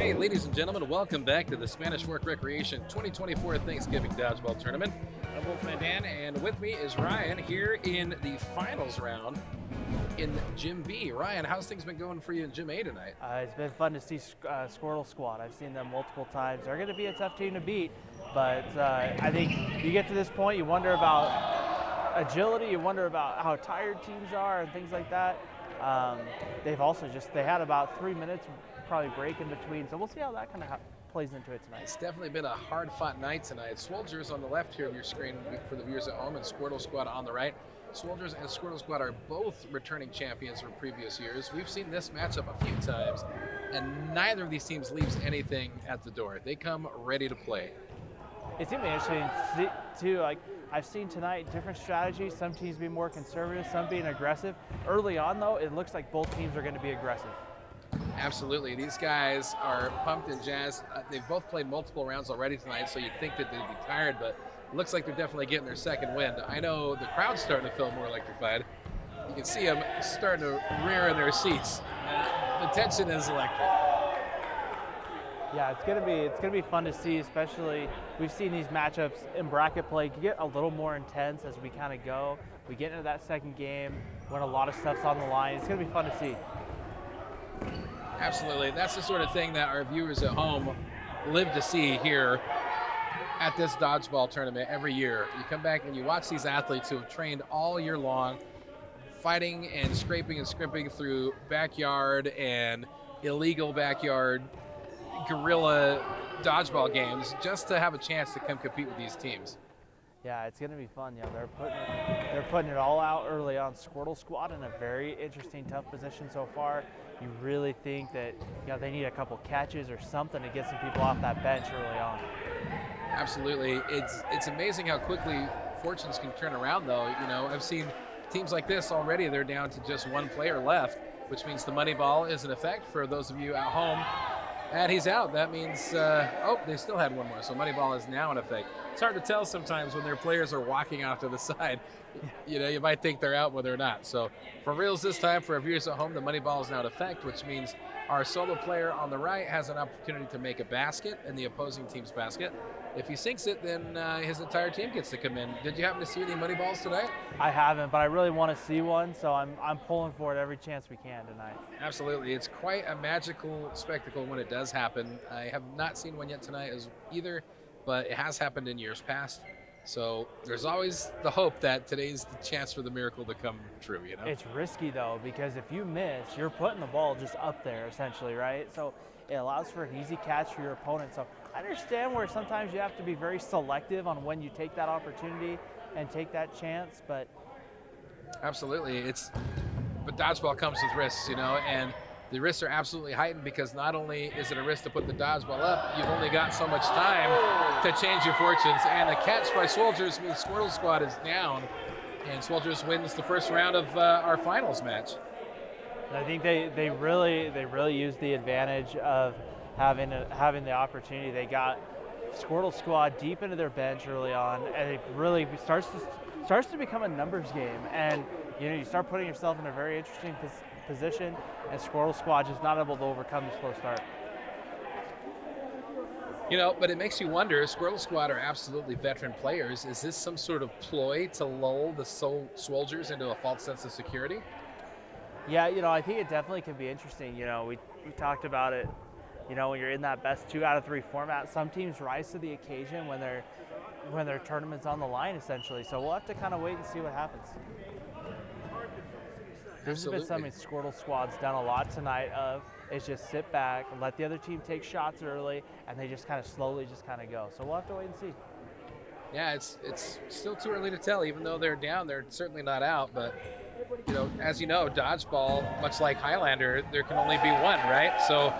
Hey, ladies and gentlemen, welcome back to the Spanish Fork Recreation 2024 Thanksgiving Dodgeball Tournament. I'm Wolfman Dan, and with me is Ryan here in the finals round in Gym B. Ryan, how's things been going for you in Gym A tonight? It's been fun to see Squirtle Squad. I've seen them multiple times. They're going to be a tough team to beat, but I think you get to this point, you wonder about agility, you wonder about how tired teams are and things like that. They've also they had about 3 minutes probably break in between, so we'll see how that kind of plays into it tonight. It's definitely been a hard-fought night tonight. Swoldiers on the left here of your screen for the viewers at home, and Squirtle Squad on the right. Swoldiers and Squirtle Squad are both returning champions from previous years. We've seen this matchup a few times, and neither of these teams leaves anything at the door. They come ready to play. It's going to be interesting too. Like I've seen tonight, different strategies. Some teams being more conservative, some being aggressive. Early on, though, it looks like both teams are going to be aggressive. Absolutely. These guys are pumped and jazzed. They've both played multiple rounds already tonight, so you'd think that they'd be tired, but it looks like they're definitely getting their second wind. I know the crowd's starting to feel more electrified. You can see them starting to rear in their seats. The tension is electric. Yeah, it's gonna be fun to see. Especially we've seen these matchups in bracket play get a little more intense as we kind of go. We get into that second game when a lot of stuff's on the line. It's gonna be fun to see. Absolutely. That's the sort of thing that our viewers at home live to see here at this dodgeball tournament every year. You come back and you watch these athletes who have trained all year long, fighting and scraping and scrimping through backyard and illegal backyard guerrilla dodgeball games just to have a chance to come compete with these teams. Yeah, it's going to be fun. Yeah, they're putting it all out early on. Squirtle Squad in a very interesting, tough position so far. You really think that they need a couple catches or something to get some people off that bench early on. Absolutely. It's amazing how quickly fortunes can turn around, though. I've seen teams like this already. They're down to just one player left, which means the money ball is in effect for those of you at home. And he's out. That means, they still had one more. So money ball is now in effect. It's hard to tell sometimes when their players are walking off to the side. You might think they're out when they're not. So for reals this time, for our viewers at home, the money ball is now in effect, which means our solo player on the right has an opportunity to make a basket in the opposing team's basket. If he sinks it, then his entire team gets to come in. Did you happen to see any money balls tonight? I haven't, but I really want to see one, so I'm pulling for it every chance we can tonight. Absolutely. It's quite a magical spectacle when it does happen. I have not seen one yet tonight either, but it has happened in years past. So there's always the hope that today's the chance for the miracle to come true, It's risky, though, because if you miss, you're putting the ball just up there, essentially, right? So it allows for an easy catch for your opponent. So I understand where sometimes you have to be very selective on when you take that opportunity and take that chance, but... Absolutely. But dodgeball comes with risks, and the risks are absolutely heightened because not only is it a risk to put the dodgeball up, you've only got so much time to change your fortunes. And the catch by Swoldiers means Squirtle Squad is down, and Swoldiers wins the first round of our finals match. I think they really used the advantage of having the opportunity. They got Squirtle Squad deep into their bench early on, and it really starts to become a numbers game. And you start putting yourself in a very interesting position, and Squirtle Squad just not able to overcome the slow start. But it makes you wonder, Squirtle Squad are absolutely veteran players. Is this some sort of ploy to lull the Swoldiers into a false sense of security? Yeah, I think it definitely can be interesting. We talked about it, when you're in that best 2 out of 3 format, some teams rise to the occasion when their tournament's on the line, essentially. So we'll have to kind of wait and see what happens. This has been something Squirtle Squad's done a lot tonight is just sit back, let the other team take shots early, and they just kind of slowly just kind of go. So we'll have to wait and see. Yeah, it's still too early to tell. Even though they're down, they're certainly not out. But, as you know, dodgeball, much like Highlander, there can only be one, right? So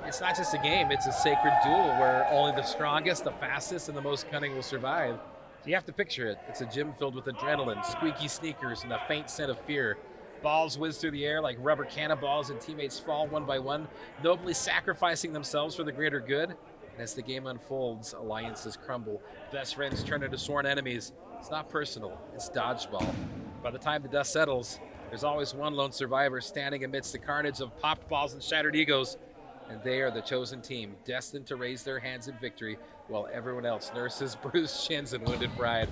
it's not just a game. It's a sacred duel where only the strongest, the fastest, and the most cunning will survive. So you have to picture it. It's a gym filled with adrenaline, squeaky sneakers, and a faint scent of fear. Balls whiz through the air like rubber cannonballs, and teammates fall one by one, nobly sacrificing themselves for the greater good. And as the game unfolds, alliances crumble. Best friends turn into sworn enemies. It's not personal, it's dodgeball. By the time the dust settles, there's always one lone survivor standing amidst the carnage of popped balls and shattered egos. and they are the chosen team, destined to raise their hands in victory while everyone else nurses bruised shins and wounded pride.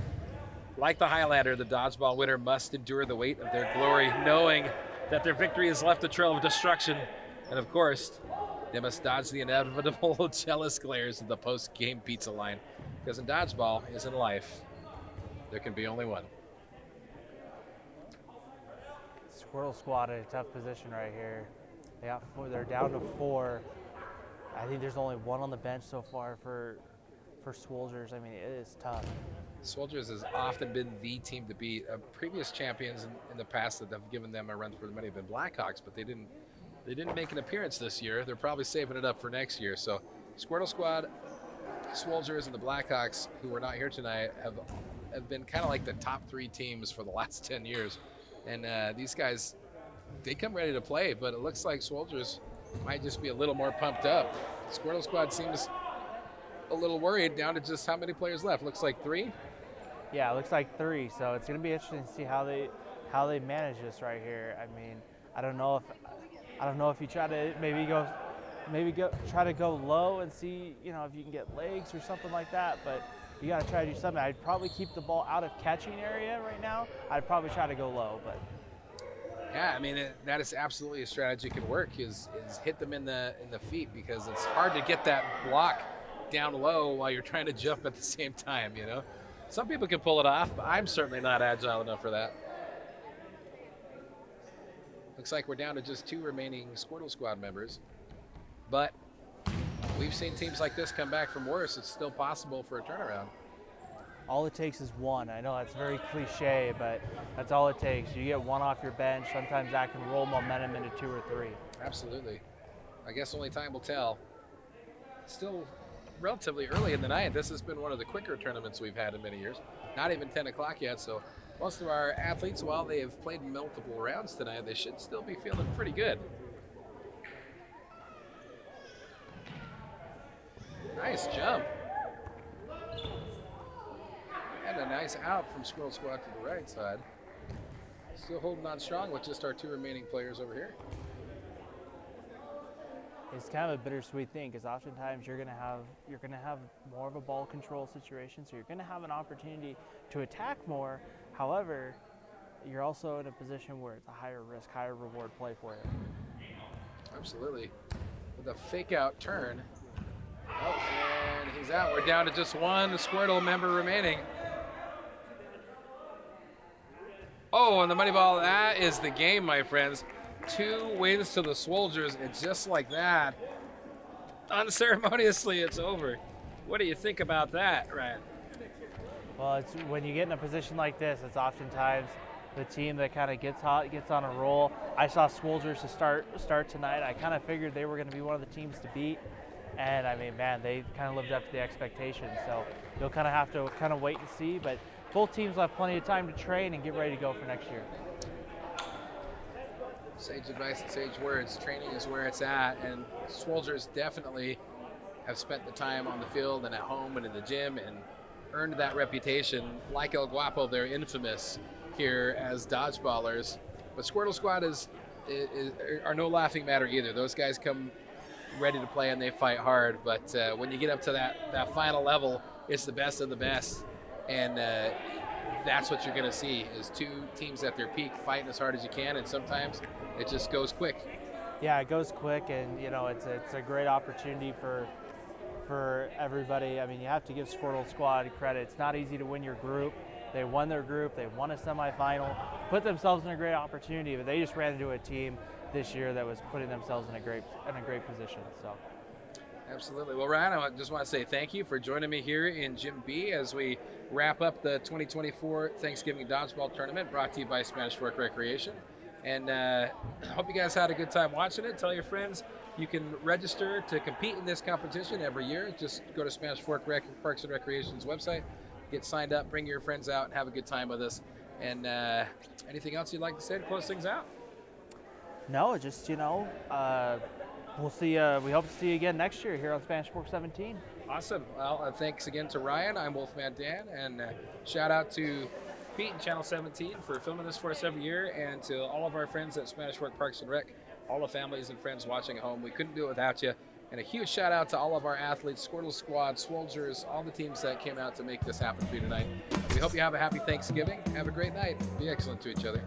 Like the Highlander, the Dodgeball winner must endure the weight of their glory, knowing that their victory has left a trail of destruction. And of course, they must dodge the inevitable jealous glares of the post-game pizza line. Because in Dodgeball, as in life, there can be only one. Squirtle Squad in a tough position right here. They're down to 4. I think there's only 1 on the bench so far for Swoldiers. I mean, it is tough. Swoldiers has often been the team to beat. Previous champions in the past that have given them a run for the money have been Blackhawks, but they didn't make an appearance this year. They're probably saving it up for next year. So Squirtle Squad, Swoldiers, and the Blackhawks, who were not here tonight, have been kind of like the top 3 teams for the last 10 years. And these guys, they come ready to play, but it looks like Swoldiers might just be a little more pumped up. Squirtle Squad seems a little worried, down to just how many players left. Looks like 3. Yeah, it looks like 3. So it's going to be interesting to see how they manage this right here. I mean, I don't know if you try to try to go low and see, if you can get legs or something like that, but you got to try to do something. I'd probably keep the ball out of catching area right now. I'd probably try to go low, but yeah, I mean, that is absolutely a strategy can work, is hit them in the feet, because it's hard to get that block down low while you're trying to jump at the same time, Some people can pull it off, but I'm certainly not agile enough for that. Looks like we're down to just 2 remaining Squirtle Squad members. But we've seen teams like this come back from worse. It's still possible for a turnaround. all it takes is 1. I know that's very cliche, but that's all it takes. You get 1 off your bench. Sometimes that can roll momentum into 2 or 3. Absolutely. I guess only time will tell. Still relatively early in the night. This has been one of the quicker tournaments we've had in many years. Not even 10 o'clock yet, so most of our athletes, while they have played multiple rounds tonight, they should still be feeling pretty good. Nice jump. And a nice out from Squirrel Squad to the right side. Still holding on strong with just our 2 remaining players over here. It's kind of a bittersweet thing, because oftentimes you're gonna have more of a ball control situation, so you're gonna have an opportunity to attack more. However, you're also in a position where it's a higher risk, higher reward play for you. Absolutely. With a fake out turn. Oh, and he's out. We're down to just 1 Squirtle member remaining. Oh, and the money ball, that is the game, my friends. 2 wins to the Swoldiers, and just like that, unceremoniously, it's over. What do you think about that, Ryan? Well, it's when you get in a position like this, it's oftentimes the team that kind of gets hot, gets on a roll. I saw Swoldiers to start tonight. I kind of figured they were going to be one of the teams to beat, and I mean, man, they kind of lived up to the expectations. So you'll kind of have to kind of wait and see, but both teams will have plenty of time to train and get ready to go for next year. Sage advice and sage words. Training is where it's at, and Swoldiers definitely have spent the time on the field and at home and in the gym and earned that reputation. Like El Guapo, they're infamous here as dodgeballers. But Squirtle Squad are no laughing matter either. Those guys come ready to play and they fight hard. But when you get up to that final level, it's the best of the best. And that's what you're going to see is 2 teams at their peak fighting as hard as you can, and sometimes it just goes quick. Yeah, it goes quick, and it's a great opportunity for everybody. I mean, you have to give Squirtle Squad credit. It's not easy to win your group. They won their group. They won a semifinal, put themselves in a great opportunity, but they just ran into a team this year that was putting themselves in a great position. So. Absolutely. Well, Ryan, I just want to say thank you for joining me here in Gym B as we wrap up the 2024 Thanksgiving Dodgeball Tournament brought to you by Spanish Fork Recreation. And I hope you guys had a good time watching it. Tell your friends you can register to compete in this competition every year. Just go to Spanish Fork Parks and Recreation's website, get signed up, bring your friends out, and have a good time with us. And anything else you'd like to say to close things out? No, just, we'll see. We hope to see you again next year here on Spanish Fork 17. Awesome. Well, thanks again to Ryan. I'm Wolfman Dan, and shout out to Pete and Channel 17 for filming this for us every year, and to all of our friends at Spanish Fork Parks and Rec all the families and friends watching at home. We couldn't do it without you. And a huge shout out to all of our athletes, Squirtle Squad, Swoldiers, all the teams that came out to make this happen for you tonight. We hope you have a happy Thanksgiving. Have a great night. Be excellent to each other.